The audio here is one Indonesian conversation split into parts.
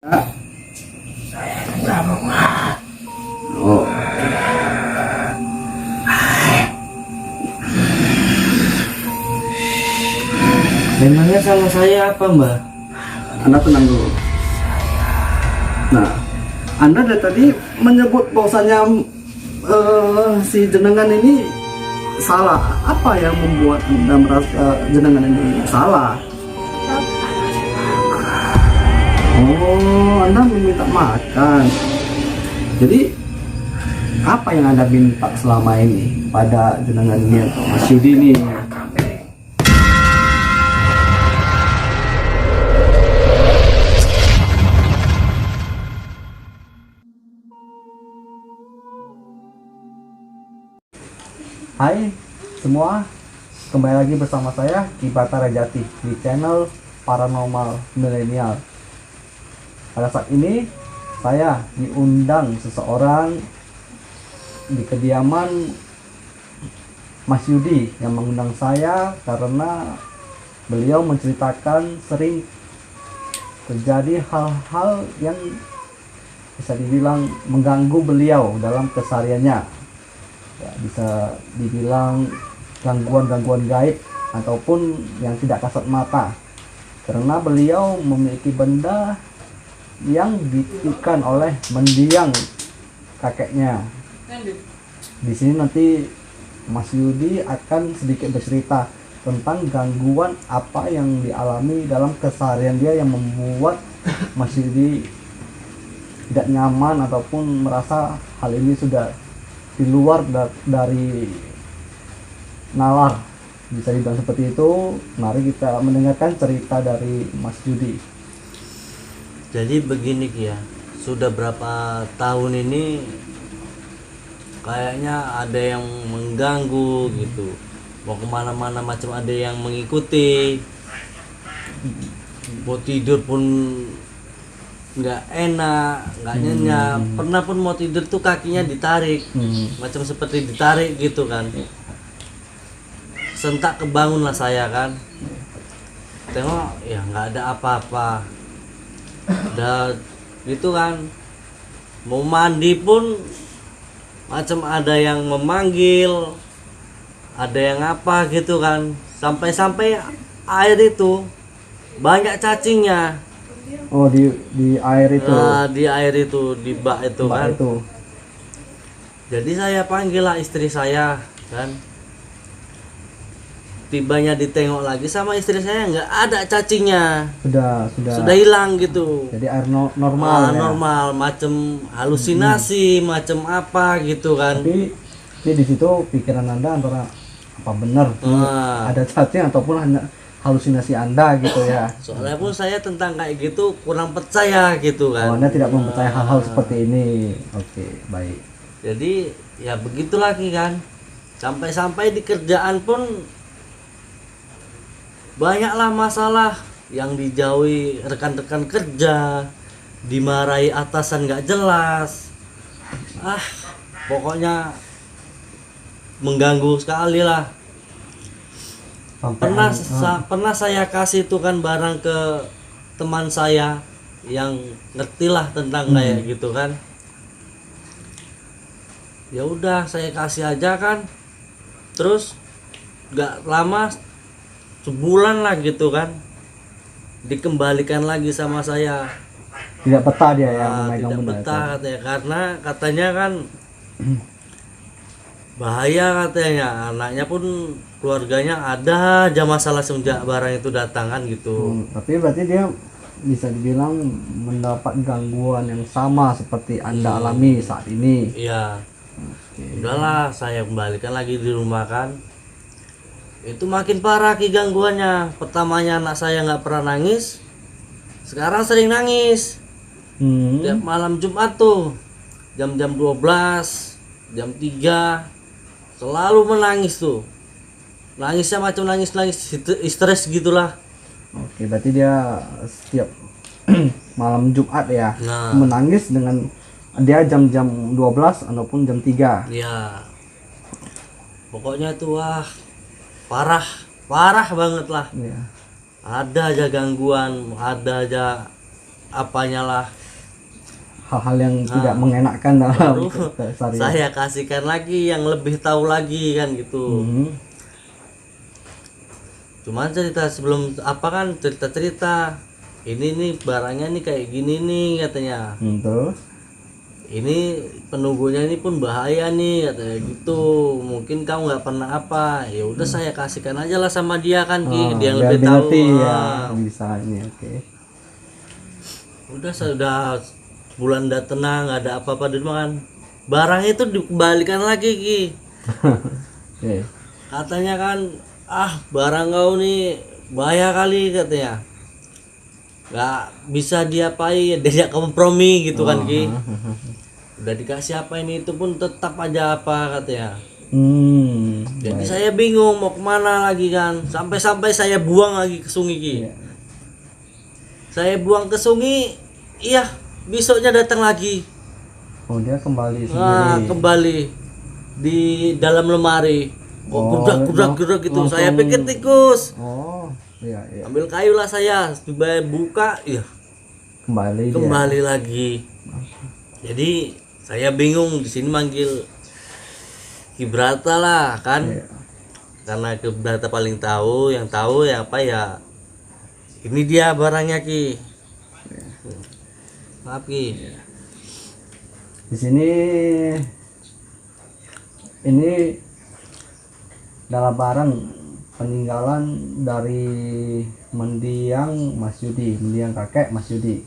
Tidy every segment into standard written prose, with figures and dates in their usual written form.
Oh, memangnya salah saya apa, Mbak? Anda tenang dulu. Nah, Anda dari tadi menyebut bahwasanya si jenengan ini salah. Apa yang membuat Anda merasa jenengan ini salah? Oh, Anda meminta makan. Jadi, apa yang Anda minta selama ini pada jenengan ini atau Mas Yudi ini? Hai semua, kembali lagi bersama saya Kibata Rajati di channel Paranormal Milenial. Pada saat ini saya diundang seseorang di kediaman Mas Yudi yang mengundang saya karena beliau menceritakan sering terjadi hal-hal yang bisa dibilang mengganggu beliau dalam kesehariannya. Ya, bisa dibilang gangguan-gangguan gaib ataupun yang tidak kasat mata, karena beliau memiliki benda yang dititipkan oleh mendiang kakeknya. Di sini nanti Mas Yudi akan sedikit bercerita tentang gangguan apa yang dialami dalam keseharian dia yang membuat Mas Yudi tidak nyaman ataupun merasa hal ini sudah di luar dari nalar, bisa dibilang seperti itu. Mari kita mendengarkan cerita dari Mas Yudi. Jadi begini ya, sudah berapa tahun ini kayaknya ada yang mengganggu gitu. Mau kemana-mana macam ada yang mengikuti. Mau tidur pun nggak enak, nggak nyenyak. Pernah pun mau tidur tuh kakinya ditarik, macam seperti ditarik gitu kan. Sentak kebangun lah saya kan, tengok ya nggak ada apa-apa, udah gitu kan. Mau mandi pun macam ada yang memanggil, ada yang apa gitu kan. Sampai-sampai air itu banyak cacingnya. Oh, di air itu. Nah, di air itu, di bak itu kan. Itu. Jadi saya panggil lah istri saya kan. Tibanya ditengok lagi sama istri saya, nggak ada cacingnya. Sudah hilang gitu. Jadi air normal ya. Normal, macam halusinasi, macam apa gitu kan. Tapi di situ pikiran Anda antara apa benar ada cacing ataupun hanya halusinasi Anda gitu ya. Soalnya pun saya tentang kayak gitu kurang percaya gitu kan. Oh, Anda tidak mempercayai hal-hal seperti ini. Oke, baik. Jadi ya begitu lagi kan. Sampai-sampai di kerjaan pun banyaklah masalah yang dijauhi rekan-rekan kerja, dimarahi atasan nggak jelas. Pokoknya mengganggu sekali lah. Pernah saya kasih itu kan barang ke teman saya yang ngerti lah tentang kayak gitu kan. Ya udah saya kasih aja kan. Terus nggak lama, sebulan lah gitu kan, dikembalikan lagi sama saya. Tidak betah dia yang memegang Tidak benda betah itu. katanya, karena katanya kan bahaya katanya. Anaknya pun keluarganya ada aja masalah semenjak barang itu datang kan gitu. Tapi berarti dia bisa dibilang mendapat gangguan yang sama seperti Anda alami saat ini. Iya. Oke. Udahlah saya kembalikan lagi di rumah kan. Itu makin parah ki gangguannya. Pertamanya anak saya nggak pernah nangis, sekarang sering nangis. Tiap malam Jumat tuh jam-jam 12, jam 3 selalu menangis tuh. Nangisnya macam nangis stres gitulah. Oke, berarti dia setiap malam Jumat ya Nah. menangis dengan dia jam-jam 12 ataupun jam 3. Ya. Pokoknya tuh parah banget lah. Ya. Ada aja gangguan, ada aja apanya lah, hal-hal yang tidak mengenakkan dalam baru keseharian. saya kasihkan lagi yang lebih tahu lagi kan gitu. Cuman cerita sebelum apa kan cerita-cerita ini nih barangnya nih kayak gini nih katanya. Terus Ini penunggunya ini pun bahaya nih katanya gitu. Mungkin kamu nggak pernah apa. Ya udah saya kasihkan aja lah sama dia kan Ki. Dia yang biar lebih dia tahu. ngerti ya bisa ini. Oke. Udah sudah bulan udah tenang, nggak ada apa-apa di rumah kan. Barang itu dikembalikan lagi Ki. Oke. Katanya kan barang kau nih bahaya kali katanya. Nggak bisa diapain, dia kompromi gitu kan Ki. Udah dikasih apa ini itu pun tetap aja apa katanya. Jadi saya bingung mau kemana lagi kan. Sampai-sampai saya buang lagi ke sungai Ki. Iya. Saya buang ke sungai, iya besoknya datang lagi. Oh, dia kembali Nah, sendiri. kembali di dalam lemari. Gerak gitu. langsung- Saya pikir tikus. Oh, iya. Ambil kayu lah saya, tiba buka, iya Kembali dia. kembali lagi. Jadi saya bingung di sini manggil Kibrata lah kan. Iya. Karena Kibrata paling tahu, yang tahu ya apa ya. Ini dia barangnya Ki. Maaf Ki. Di sini ini adalah barang peninggalan dari mendiang Mas Yudi, mendiang kakek Mas Yudi.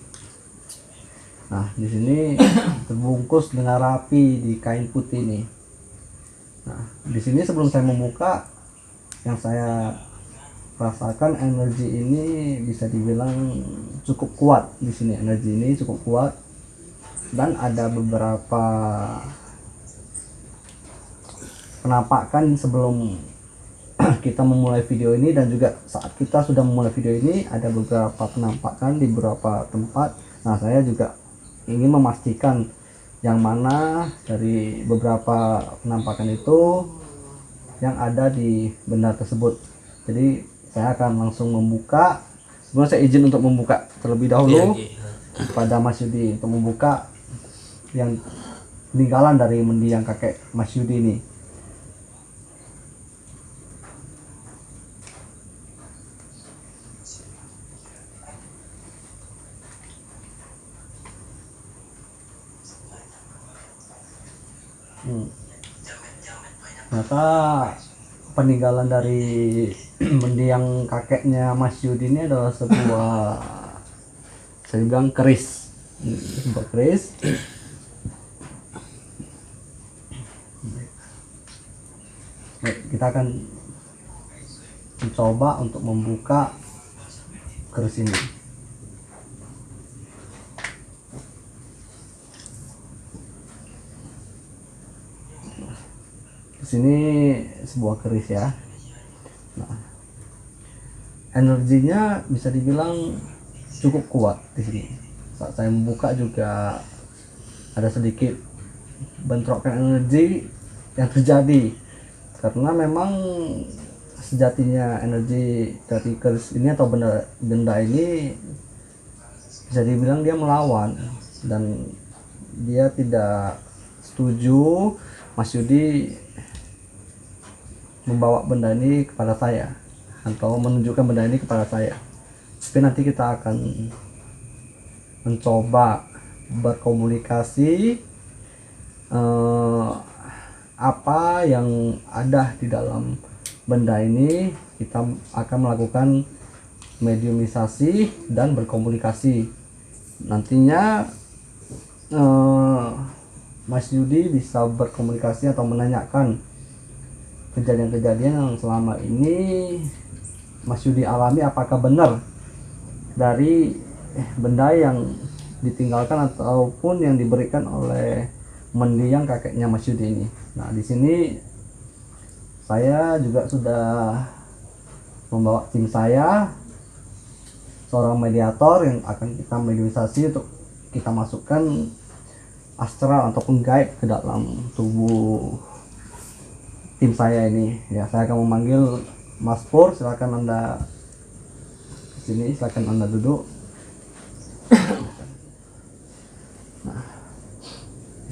Nah, di sini terbungkus dengan rapi di kain putih ini. Nah, di sini sebelum saya membuka, yang saya rasakan energi ini bisa dibilang cukup kuat di sini. Energi ini cukup kuat dan ada beberapa penampakan sebelum kita memulai video ini dan juga saat kita sudah memulai video ini ada beberapa penampakan di beberapa tempat. Nah, saya juga ingin memastikan yang mana dari beberapa penampakan itu yang ada di benda tersebut. Jadi saya akan langsung membuka. Sebelum saya izin untuk membuka terlebih dahulu kepada Mas Yudi untuk membuka yang peninggalan dari mendiang kakek Mas Yudi ini. Ternyata peninggalan dari mendiang kakeknya Mas Yudi ini adalah sebuah, saya bilang keris, sebuah keris. Baik, kita akan mencoba untuk membuka keris ini. Sini sebuah keris ya. Nah, energinya bisa dibilang cukup kuat di sini. Saat saya membuka juga ada sedikit bentrokan energi yang terjadi karena memang sejatinya energi dari keris ini atau benda ini bisa dibilang dia melawan dan dia tidak setuju Mas Yudi membawa benda ini kepada saya atau menunjukkan benda ini kepada saya. Tapi nanti kita akan mencoba berkomunikasi apa yang ada di dalam benda ini. Kita akan melakukan mediumisasi dan berkomunikasi. Nantinya Mas Yudi bisa berkomunikasi atau menanyakan kejadian-kejadian yang selama ini Mas Yudi alami, apakah benar dari benda yang ditinggalkan ataupun yang diberikan oleh mendiang kakeknya Mas Yudi ini. Nah, di sini saya juga sudah membawa tim saya, seorang mediator yang akan kita mediumisasi untuk kita masukkan astral ataupun gaib ke dalam tubuh tim saya ini. Ya, saya akan memanggil Mas Pur, silakan Anda ke sini, silakan Anda duduk.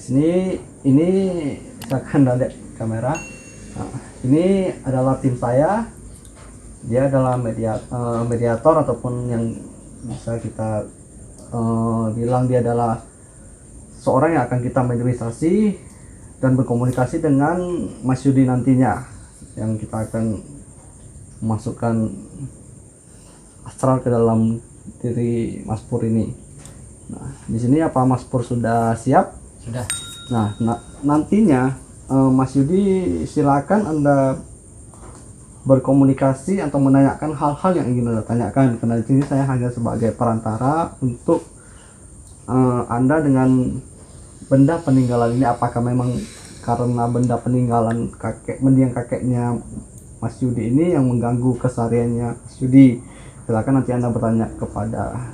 sini ini saya akan lihat kamera. Nah, ini adalah tim saya. Dia adalah mediator ataupun yang bisa kita bilang dia adalah seorang yang akan kita mediasi dan berkomunikasi dengan Mas Yudi nantinya, yang kita akan masukkan astral ke dalam diri Mas Pur ini. Nah, di sini apa Mas Pur sudah siap? Sudah. Nah, nantinya Mas Yudi silakan Anda berkomunikasi atau menanyakan hal-hal yang ingin Anda tanyakan, karena di sini saya hanya sebagai perantara untuk Anda dengan benda peninggalan ini. Apakah memang karena benda peninggalan mendiang kakeknya Mas Yudi ini yang mengganggu kesehariannya Mas Yudi? Silakan nanti Anda bertanya kepada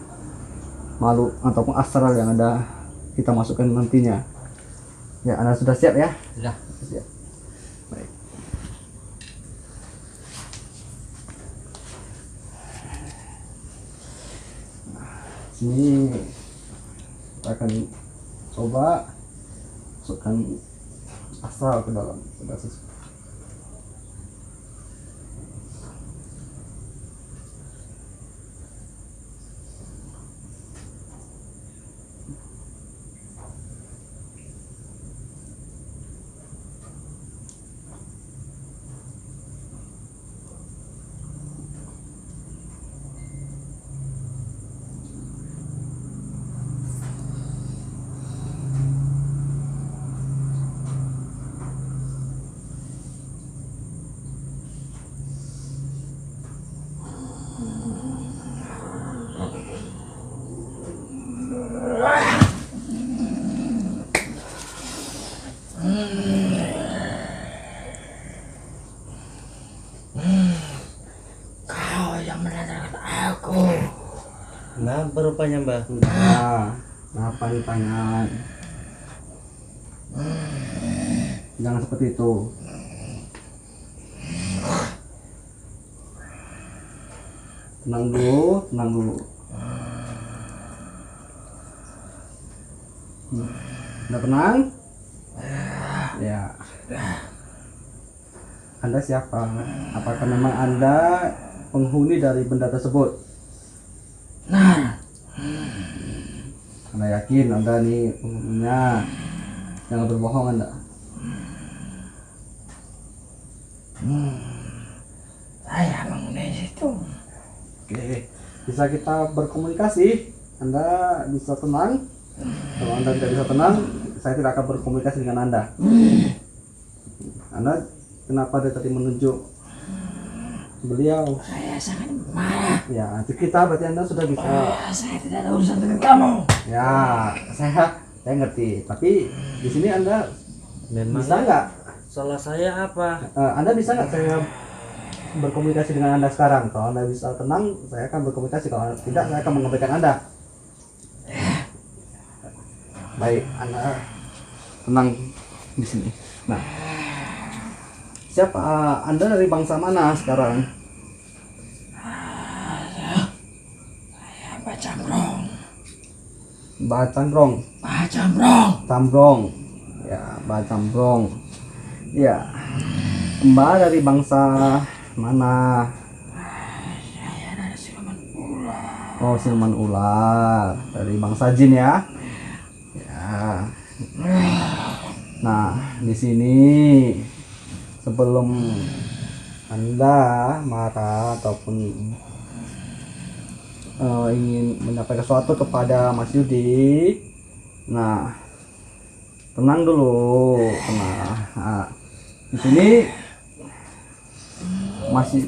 makhluk ataupun astral yang ada kita masukkan nantinya. Ya, Anda sudah siap ya? Sudah. Siap. Baik. Sini kita akan coba masukkan astral ke dalam benda tersebut. Kau yang menandakan aku. Kenapa rupanya, Mbah? Nah, kenapa di tangan? Jangan seperti itu. Tenang dulu, tenang dulu. Udah tenang? Ya. Anda siapa? Apakah memang Anda penghuni dari benda tersebut? Nah, Anda yakin Anda nih penghuninya? Jangan berbohong Anda. saya mengenai itu. Oke, bisa kita berkomunikasi. Anda bisa tenang. Kalau Anda tidak bisa tenang, saya tidak akan berkomunikasi dengan Anda. Anda kenapa dia tadi menunjuk beliau? Saya sangat marah. Ya, itu kita berarti Anda sudah bisa. Saya tidak ada urusan dengan kamu. Ya, saya ngerti. Tapi di sini Anda bisa nggak? Salah saya apa? Anda bisa nggak saya berkomunikasi dengan Anda sekarang? Kalau Anda bisa tenang, saya akan berkomunikasi. Kalau tidak, saya akan mengabaikan Anda. Baik, Anda tenang di sini. Nah, siapa Anda dari bangsa mana sekarang? Saya Mbah Cambrong. Mbah Cambrong. Mbah Cambrong. Cambrong. Ya, Mbah Cambrong. Ya, Mbah dari bangsa mana? Saya dari siluman ular. Oh, siluman ular. Dari bangsa jin ya. Ya. Nah, di sini sebelum Anda marah ataupun ingin menyampaikan sesuatu kepada Mas Yudi, nah, tenang dulu, tenang. Nah, di sini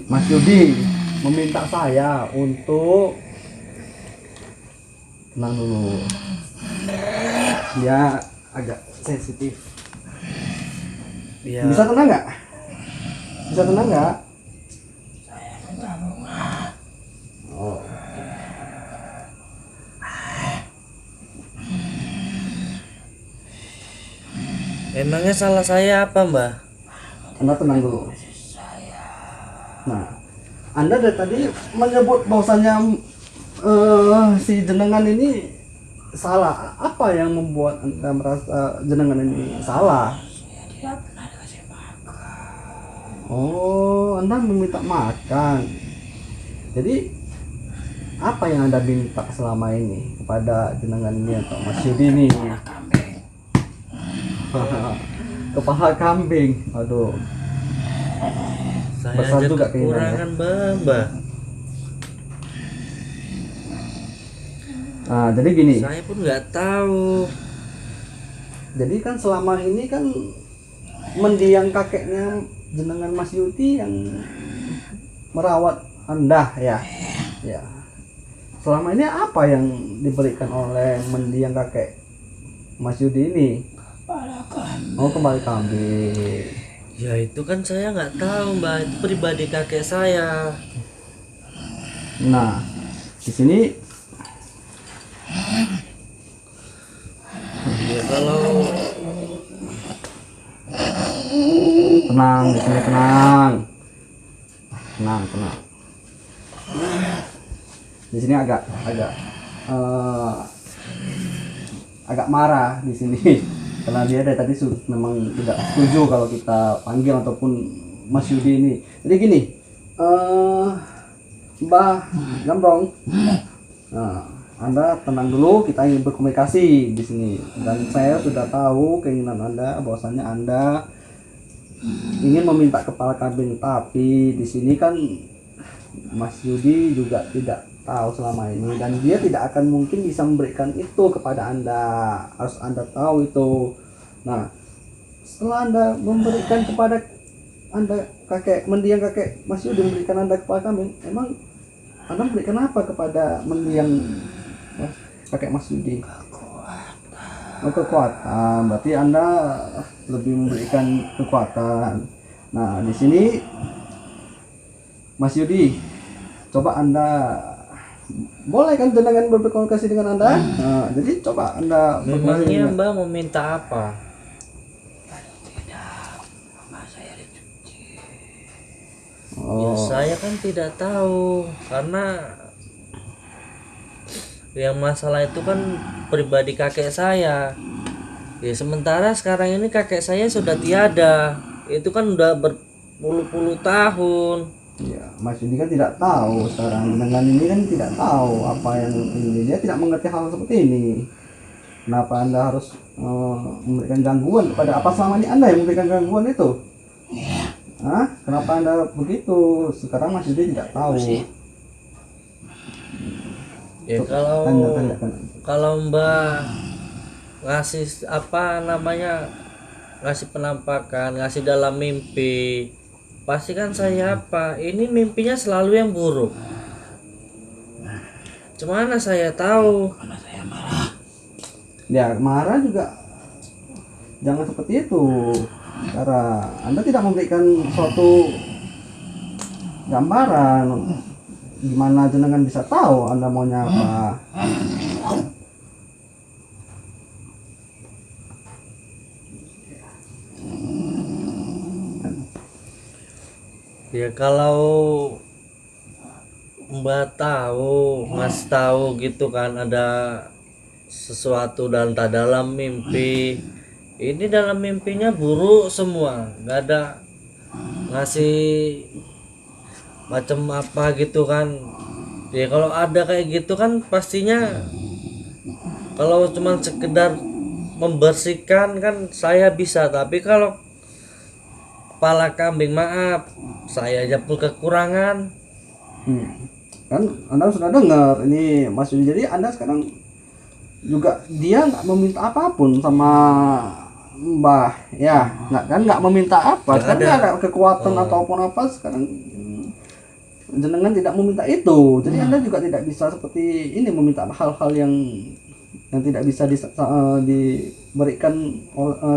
Mas Yudi meminta saya untuk tenang dulu. Dia agak sensitif. Ya. Bisa tenang nggak? Bisa tenang nggak? Saya minta bunga. Oh. Emangnya salah saya apa, Mbah? Anda tenang dulu. Nah, Anda dari tadi menyebut bahwasanya si jenengan ini salah. Apa yang membuat Anda merasa jenengan ini salah? Oh, Anda meminta makan. Jadi apa yang Anda minta selama ini kepada jenengan ini atau Mas Yudi ini? Kepala kambing. Aduh. Saya Besar aja juga keinginannya. kekurangan Mbak. Nah, jadi gini. Saya pun nggak tahu. Jadi kan selama ini kan mendiang kakeknya jenengan Mas Yudi yang merawat Anda ya. Ya. Selama ini apa yang diberikan oleh mendiang kakek Mas Yudi ini? Oh, kembali kambing. Ya itu kan saya nggak tahu Mbak, itu pribadi kakek saya. Nah, di sini Ya kalau tenang, di sini tenang. Tenang. Di sini agak agak marah di sini karena dia dari tadi memang tidak setuju kalau kita panggil ataupun Mas Yudi ini. Jadi gini, Mbah Gambrong, nah, Anda tenang dulu, kita ingin berkomunikasi di sini dan saya sudah tahu keinginan Anda bahwasanya Anda ingin meminta kepala kambing, tapi di sini kan Mas Yudi juga tidak tahu selama ini dan dia tidak akan mungkin bisa memberikan itu kepada Anda. Harus Anda tahu itu. Nah, setelah Anda memberikan kepada Anda mendiang kakek Mas Yudi memberikan Anda kepala kambing, emang Anda memberikan apa kepada mendiang kakek Mas Yudi? Oh, kekuatan. Berarti Anda lebih memberikan kekuatan. Nah, di sini Mas Yudi, coba Anda boleh kan jenengan berkomunikasi dengan Anda? Nah, jadi coba Anda memangnya Mbak mau minta apa? Ya, Oh, saya kan tidak tahu karena yang masalah itu kan pribadi kakek saya. Ya sementara sekarang ini kakek saya sudah tiada. Itu kan udah berpuluh-puluh tahun. ya, Mas Yudi kan tidak tahu sekarang dengan ini kan tidak tahu apa yang ini, dia tidak mengerti hal seperti ini. Kenapa Anda harus memberikan gangguan kepada apa selama ini Anda yang memberikan gangguan itu? Hah? Kenapa Anda begitu? Sekarang Mas Yudi tidak tahu. Ya kalau Mbak ngasih apa namanya, ngasih penampakan, ngasih dalam mimpi, pasti kan saya apa? Ini mimpinya selalu yang buruk. Cemana saya tahu? Ya, marah juga jangan seperti itu. Karena Anda tidak memberikan suatu gambaran gimana jenengan bisa tahu Anda maunya apa. Ya kalau Mbak tahu, Mas tahu gitu kan ada sesuatu dan tak dalam mimpi. Ini dalam mimpinya buruk semua, nggak ada ngasih macam apa gitu kan. Ya kalau ada kayak gitu kan pastinya kalau cuma sekedar membersihkan kan saya bisa, tapi kalau kepala kambing maaf saya aja pun kekurangan. Kan Anda sudah dengar ini Mas Yudi, jadi Anda sekarang juga dia nggak meminta apapun sama Mbah ya, nggak meminta apa, Nggak kan ada. nggak ada kekuatan ataupun apa sekarang. Jenengan tidak meminta itu, jadi Anda juga tidak bisa seperti ini meminta hal-hal yang tidak bisa diberikan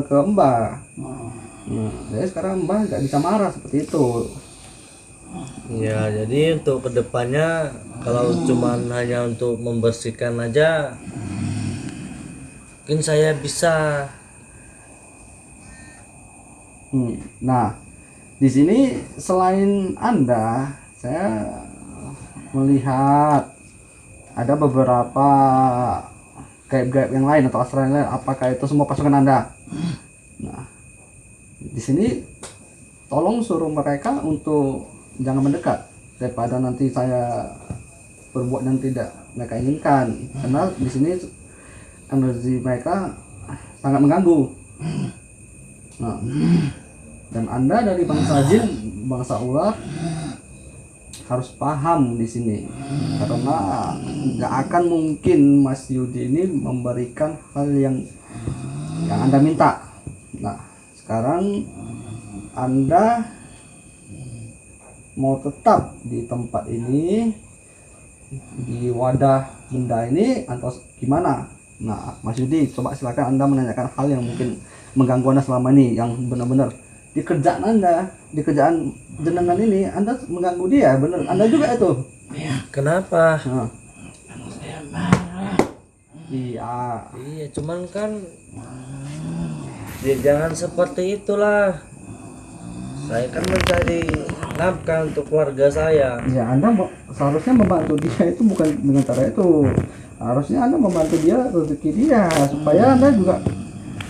ke Mbah. Nah, jadi sekarang Mbah nggak bisa marah seperti itu. Ya jadi untuk kedepannya kalau cuman hanya untuk membersihkan aja mungkin saya bisa. Nah, di sini selain Anda, saya melihat ada beberapa gaib-gaib yang lain atau astral yang lain, apakah itu semua pasukan Anda? Nah, di sini tolong suruh mereka untuk jangan mendekat daripada nanti saya berbuat yang tidak mereka inginkan, karena di sini energi mereka sangat mengganggu. Nah, dan Anda dari bangsa jin, bangsa ular harus paham di sini, karena nggak akan mungkin Mas Yudi ini memberikan hal yang Anda minta. Nah, sekarang Anda mau tetap di tempat ini, di wadah benda ini, atau gimana? Nah, Mas Yudi, coba silakan Anda menanyakan hal yang mungkin mengganggu Anda selama ini, yang benar-benar di kerjaan Anda, di kerjaan jenengan ini Anda mengganggu dia, benar. Anda juga itu. Kenapa? Nah. Saya marah. Iya. Iya, cuman kan ya jangan seperti itulah. Saya kan mencari nafkah untuk keluarga saya. Ya, Anda seharusnya membantu dia itu bukan dengan cara itu. Harusnya Anda membantu dia rezeki dia supaya Anda juga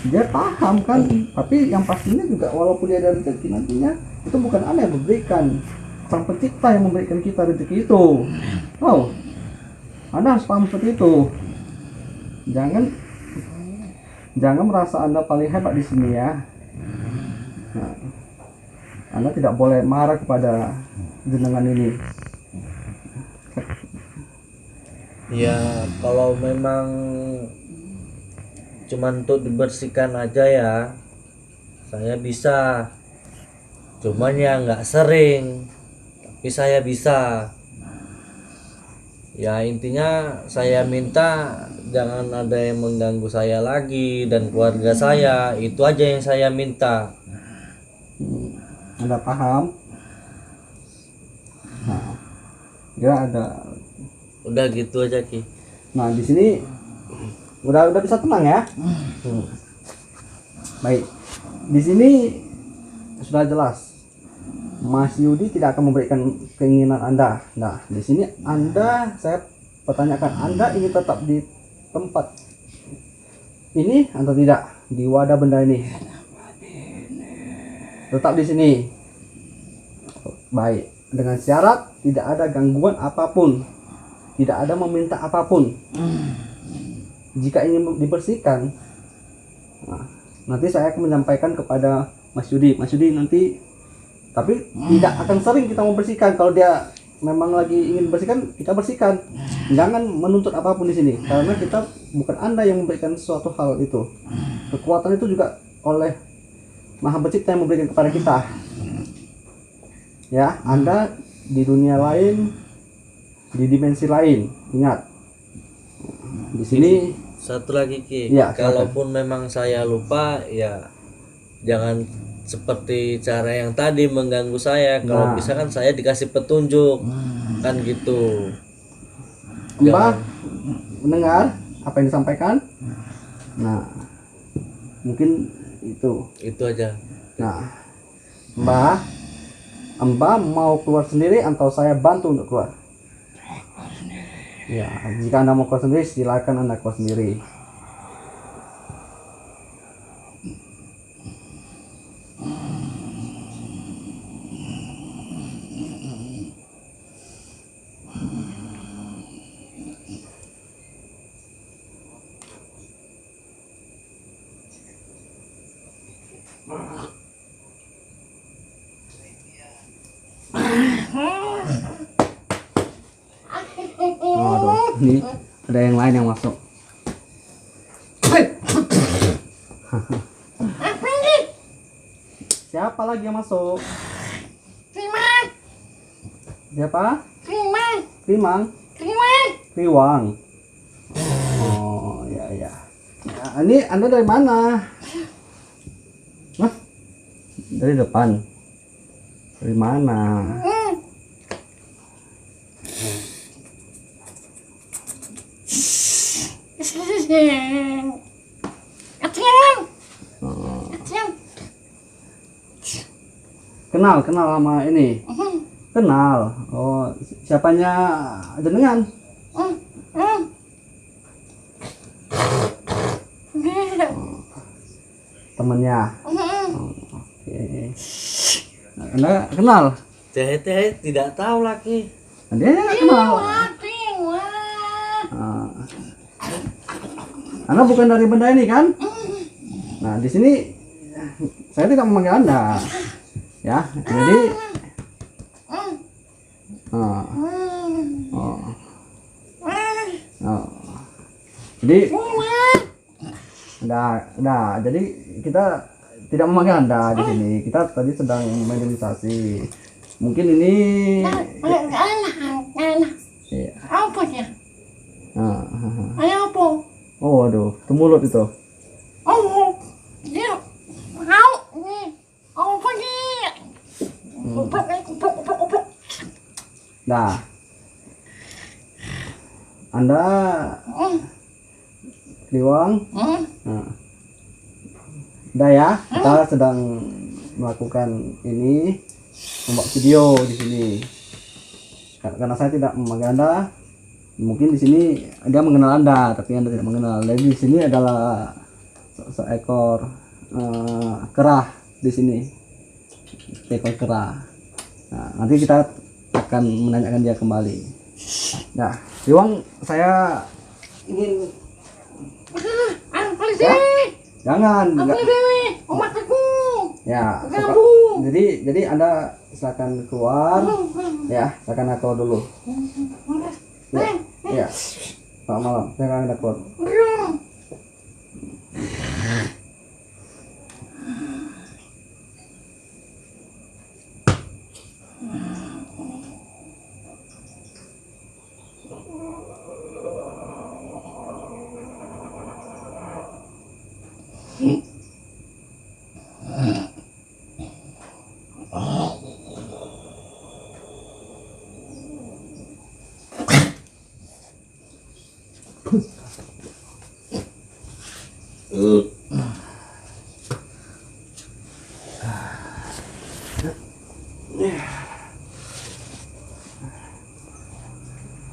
dia paham kan. Tapi yang pastinya juga walaupun dia ada rezeki nantinya itu bukan Anda yang memberikan, Sang Pencipta yang memberikan kita rezeki itu. Tahu? Anda harus paham seperti itu. Jangan merasa Anda paling hebat di sini ya. Nah, Anda tidak boleh marah kepada jenengan ini. Ya, kalau memang cuman untuk dibersihkan aja ya, saya bisa. Cuman ya nggak sering, tapi saya bisa. Ya intinya saya minta jangan ada yang mengganggu saya lagi dan keluarga saya. Itu aja yang saya minta. Anda paham? Nah, ya ada. Udah gitu aja Ki. Nah, di sini udah bisa tenang ya. Baik. Di sini sudah jelas. Mas Yudi tidak akan memberikan keinginan Anda. Nah, di sini saya pertanyakan, Anda ingin tetap di tempat ini atau tidak, di wadah benda ini? Tetap di sini. Baik, dengan syarat tidak ada gangguan apapun, tidak ada meminta apapun. Jika ingin dibersihkan, nah, nanti saya akan menyampaikan kepada Mas Yudi. Mas Yudi nanti, tapi tidak akan sering kita membersihkan. Kalau dia memang lagi ingin bersihkan, kita bersihkan. Jangan menuntut apapun di sini, karena kita bukan Anda yang memberikan suatu hal itu. Kekuatan itu juga oleh Maha Pencipta yang memberikan kepada kita. Ya, Anda di dunia lain, di dimensi lain. Ingat, di sini. Satu lagi Ki, Ya, kalaupun memang saya lupa ya jangan seperti cara yang tadi mengganggu saya. Kalau Nah. bisa kan saya dikasih petunjuk kan gitu. Mbak mendengar apa yang disampaikan? Nah, mungkin itu aja. Nah, Mbak mau keluar sendiri atau saya bantu untuk keluar? Ya, jika Anda mau keluar sendiri, silakan Anda keluar sendiri. Waduh, ini ada yang lain yang masuk. Siapa lagi yang masuk? Siapa? Krimang. Kriwang. Oh, ya. Nah, ini Anda dari mana? Mas? Dari depan. Dari mana? Oh. Kenal sama ini. Kenal. Oh, siapanya jenengan? temannya. Oke. Nah, Anda kenal? Teh tidak tahu lagi. Dia kenal. Nah, Anda bukan dari benda ini kan? Nah, di sini saya tidak memanggil Anda. Ya, jadi oh. Jadi jadi kita tidak memanggil Anda di sini. Kita tadi sedang medialisasi. Mungkin ini iya. Apa ya? Ah. Ayo apa? Oh, aduh, itu mulut itu. Oh, dia mau nih. Apa dia? Kupluk. Nah, Anda Liwang. Nah. Udah ya, kita sedang melakukan ini, membuat video di sini. Karena saya tidak memanggil Anda, mungkin di sini dia mengenal Anda, tapi Anda tidak mengenal. Jadi di sini adalah seekor kerah di sini, seekor kerah. Nah, nanti kita akan menanyakan dia kembali. Nah, Liwang, saya ingin Polisi. jangan enggak. Dewi, umat aku. Ya, Gabung. jadi Anda silakan keluar. Ya, silakan keluar dulu. Ya. Selamat malam. Silakan Anda keluar.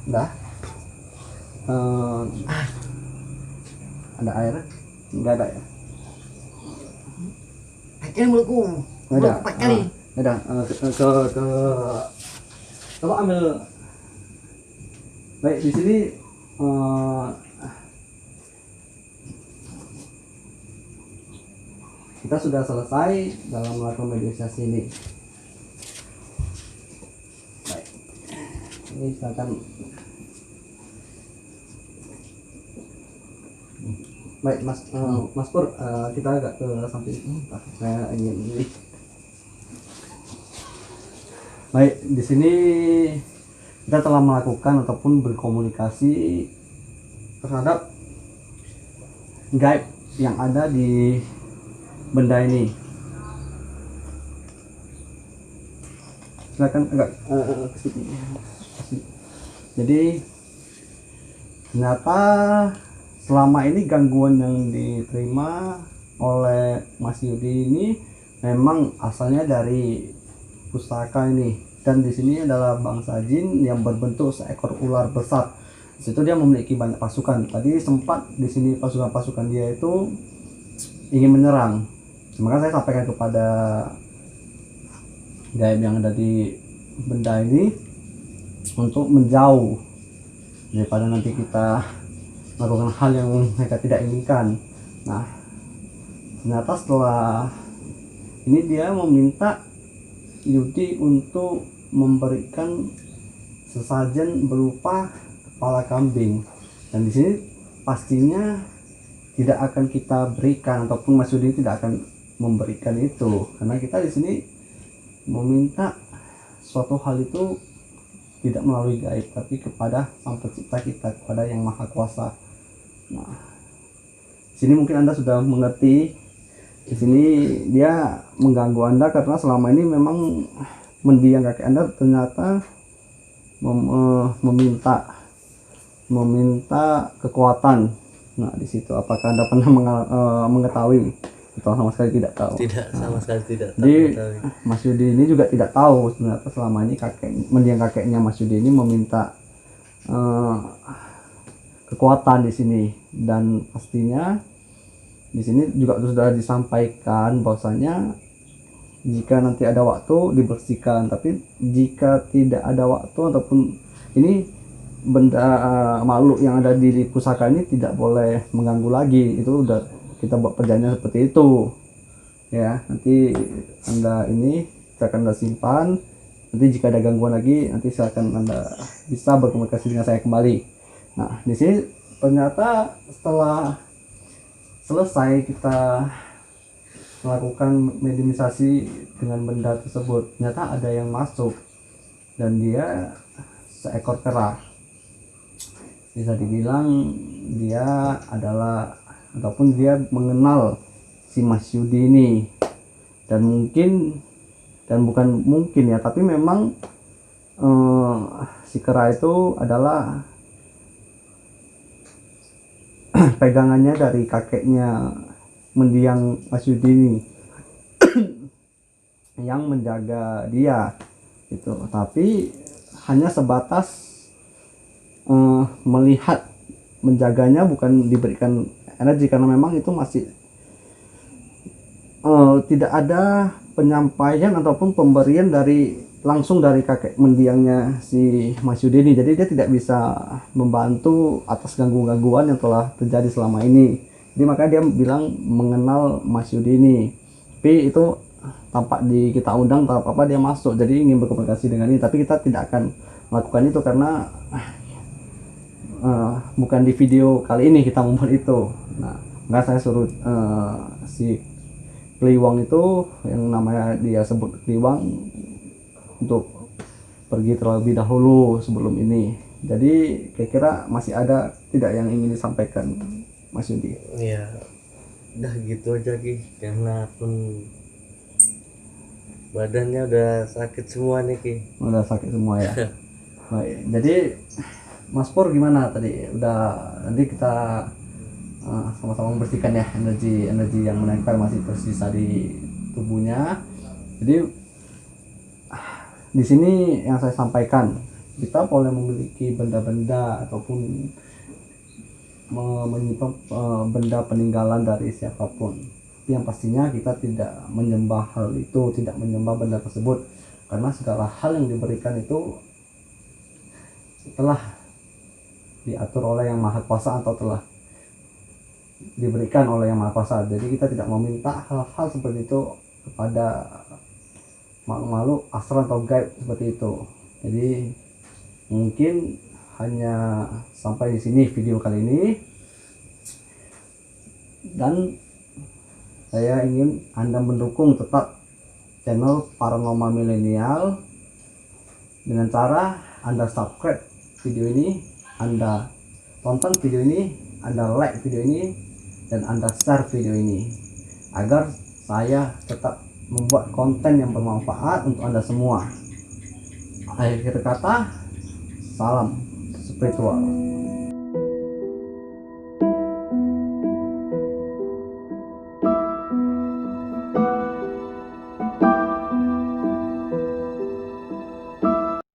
Udah. Ada air? Enggak ada ya? Aja mulutku. Nggak ada. 4 kali. Udah. Ke coba ambil. Baik, di sini kita sudah selesai dalam melakukan mediasi ini. Baik. Ini silakan. Baik, Mas Pur, kita agak ke samping. Saya ingin ini. Baik, di sini kita telah melakukan ataupun berkomunikasi terhadap gaib yang ada di benda ini. Silakan agak ke sini. Jadi ternyata selama ini gangguan yang diterima oleh Mas Yudi ini memang asalnya dari pustaka ini, dan di sini adalah bangsa jin yang berbentuk seekor ular besar. Di situ dia memiliki banyak pasukan. Tadi sempat di sini pasukan-pasukan dia itu ingin menyerang. Maka saya sampaikan kepada gaib yang ada di benda ini untuk menjauh daripada nanti kita melakukan hal yang mereka tidak inginkan. Nah, ternyata setelah ini dia meminta Yudi untuk memberikan sesajen berupa kepala kambing, dan di sini pastinya tidak akan kita berikan, ataupun Mas Yudi tidak akan memberikan itu, karena kita di sini meminta suatu hal itu tidak melalui gaib, tapi kepada Sang Pencipta kita, kepada Yang Maha Kuasa. Nah, sini mungkin Anda sudah mengerti. Di sini dia mengganggu Anda karena selama ini memang mendiang kakek Anda ternyata meminta kekuatan. Nah, di situ apakah Anda pernah mengetahui? Atau sama sekali tidak tahu? Tidak, sama sekali tidak tahu. Jadi Mas Yudi ini juga tidak tahu ternyata selama ini mendiang kakeknya Mas Yudi ini meminta kekuatan di sini, dan pastinya di sini juga sudah disampaikan bahwasanya jika nanti ada waktu dibersihkan, tapi jika tidak ada waktu ataupun ini benda makhluk yang ada di pusaka ini tidak boleh mengganggu lagi. Itu udah kita buat perjanjian seperti itu ya. Nanti Anda ini saya akan Anda simpan, nanti jika ada gangguan lagi nanti silakan Anda bisa berkomunikasi dengan saya kembali. Nah, di sini ternyata setelah selesai kita melakukan mediumisasi dengan benda tersebut, ternyata ada yang masuk dan dia seekor kera. Bisa dibilang dia adalah ataupun dia mengenal si Mas Yudi ini, dan mungkin dan bukan mungkin ya, tapi memang si kera itu adalah pegangannya dari kakeknya mendiang Mas Yudi ini yang menjaga dia gitu. Tapi hanya sebatas melihat, menjaganya, bukan diberikan energi, karena memang itu masih tidak ada penyampaian ataupun pemberian dari langsung dari kakek mendiangnya si Mas Yudi ini. Jadi dia tidak bisa membantu atas gangguan yang telah terjadi selama ini. Jadi makanya dia bilang mengenal Mas Yudi ini. Tapi itu tampak di kita undang tak apa-apa dia masuk, jadi ingin berkomunikasi dengan ini. Tapi kita tidak akan melakukan itu karena bukan di video kali ini kita membuat itu. Nah, enggak, saya suruh si Kliwang itu, yang namanya dia sebut Kliwang, untuk pergi terlebih dahulu sebelum ini. Jadi kira-kira masih ada tidak yang ingin disampaikan Mas Yudi? Iya, udah gitu aja Ki, karena pun badannya udah sakit semua nih Ki. Udah sakit semua ya. Baik, jadi Mas Pur gimana tadi? Udah, nanti kita sama-sama membersihkan ya energi yang menempel masih tersisa di tubuhnya. Jadi di sini yang saya sampaikan, kita boleh memiliki benda-benda ataupun menyimpan benda peninggalan dari siapapun. Yang pastinya kita tidak menyembah hal itu, tidak menyembah benda tersebut, karena segala hal yang diberikan itu telah diatur oleh Yang Maha Kuasa atau telah diberikan oleh Yang Maha Kuasa. Jadi kita tidak meminta hal-hal seperti itu kepada makhluk-makhluk astral atau gaib seperti itu. Jadi mungkin hanya sampai di sini video kali ini, dan saya ingin Anda mendukung tetap channel Paranormal Milenial dengan cara Anda subscribe video ini, Anda tonton video ini, Anda like video ini, dan Anda share video ini, agar saya tetap membuat konten yang bermanfaat untuk Anda semua. Akhir kata, salam spiritual.